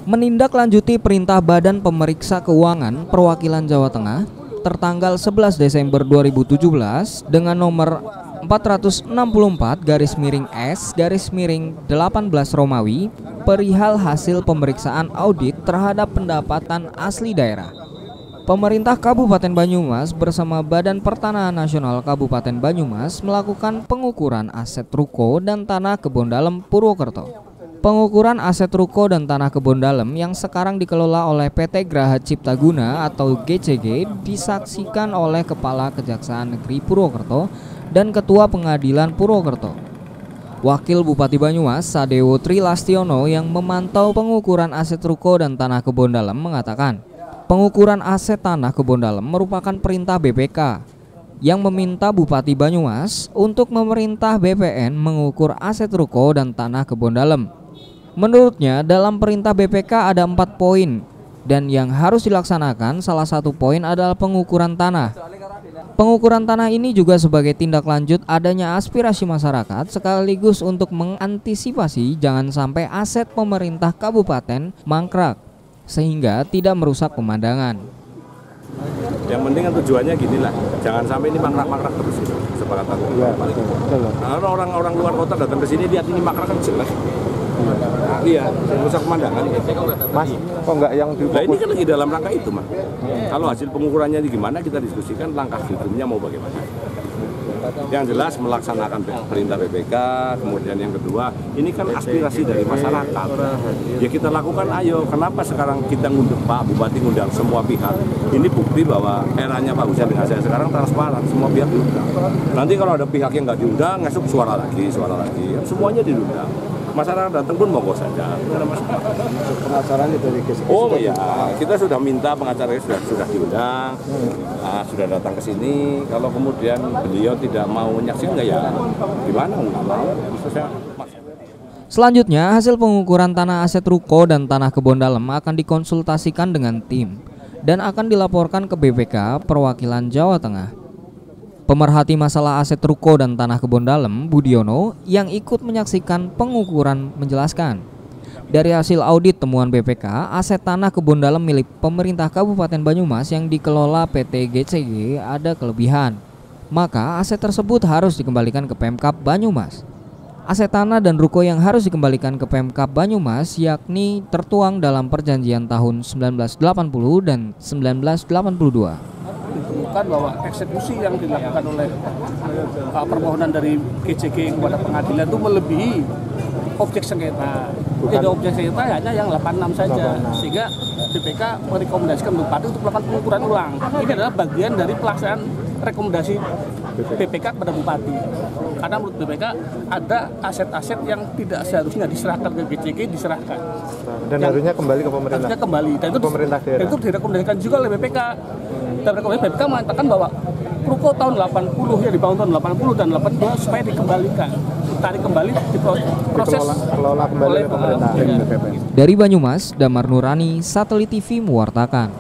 Menindaklanjuti perintah Badan Pemeriksa Keuangan Perwakilan Jawa Tengah tertanggal 11 Desember 2017 dengan nomor 464/S/18 Romawi perihal hasil pemeriksaan audit terhadap pendapatan asli daerah. Pemerintah Kabupaten Banyumas bersama Badan Pertanahan Nasional Kabupaten Banyumas melakukan pengukuran aset ruko dan tanah kebun dalem Purwokerto. Pengukuran aset ruko dan tanah kebun dalem yang sekarang dikelola oleh PT Graha Ciptaguna atau GCG disaksikan oleh Kepala Kejaksaan Negeri Purwokerto dan Ketua Pengadilan Purwokerto. Wakil Bupati Banyumas Sadewo Trilastiono yang memantau pengukuran aset ruko dan tanah kebun dalem mengatakan, pengukuran aset tanah kebun dalem merupakan perintah BPK yang meminta Bupati Banyumas untuk memerintah BPN mengukur aset ruko dan tanah kebun dalem. Menurutnya dalam perintah BPK ada 4 poin dan yang harus dilaksanakan salah satu poin adalah pengukuran tanah. Pengukuran tanah ini juga sebagai tindak lanjut adanya aspirasi masyarakat sekaligus untuk mengantisipasi jangan sampai aset pemerintah kabupaten mangkrak sehingga tidak merusak pemandangan. Yang penting kan tujuannya gini lah, jangan sampai ini mangkrak-mangkrak terus itu kesepakatan. Kalau orang-orang luar kota datang ke sini lihat ini mangkrak kan jelas. Iya, merusak pemandangan. Mas, kok nggak yang di? Nah ini kan lagi dalam rangka itu, Mas. Kalau hasil pengukurannya gimana kita diskusikan langkah hukumnya mau bagaimana. Yang jelas melaksanakan perintah BPK, kemudian yang kedua, ini kan aspirasi dari masyarakat. Ya kita lakukan, ayo. Kenapa sekarang kita ngundang Pak Bupati, ngundang semua pihak? Ini bukti bahwa eranya Pak Husain dengan saya sekarang transparan, semua pihak diundang. Nanti kalau ada pihak yang nggak diundang, ngesuk suara lagi, semuanya diundang. Masyarakat datang pun monggo saja, tidak ada masalah. Pengacaranya dari GCG. Oh iya, kita sudah minta pengacaranya sudah diundang, sudah datang ke sini. Kalau kemudian beliau tidak mau menyaksikan, nggak ya gimana? Nggak mau. Selanjutnya, hasil pengukuran tanah aset ruko dan tanah kebun dalem akan dikonsultasikan dengan tim dan akan dilaporkan ke BPK Perwakilan Jawa Tengah. Pemerhati masalah aset ruko dan tanah kebun dalem, Budiono, yang ikut menyaksikan pengukuran menjelaskan, dari hasil audit temuan BPK, aset tanah kebun dalem milik pemerintah Kabupaten Banyumas yang dikelola PT GCG ada kelebihan. Maka aset tersebut harus dikembalikan ke Pemkab Banyumas. Aset tanah dan ruko yang harus dikembalikan ke Pemkab Banyumas yakni tertuang dalam perjanjian tahun 1980 dan 1982. Ditemukan bahwa eksekusi yang dilakukan oleh permohonan dari GCG kepada pengadilan itu melebihi objek sengketa. Jadi objek sengketa hanya yang 86 saja, sehingga BPK merekomendasikan Bupati untuk melakukan pengukuran ulang. Ini adalah bagian dari pelaksanaan rekomendasi BPK kepada Bupati. Karena menurut BPK ada aset-aset yang tidak seharusnya diserahkan ke GCG diserahkan. Dan harusnya kembali ke pemerintah. Harusnya kembali. Dan itu pemerintah daerah. Dan itu direkomendasikan juga oleh BPK. Dan rekomendasi BPK mengatakan bahwa ruko tahun 80 yang dibangun tahun 80 dan 82 supaya dikembalikan. Ditarik kembali diproses kelola kembali oleh pemerintah. Dari Banyumas, Damar Nurani, Satelit TV mewartakan.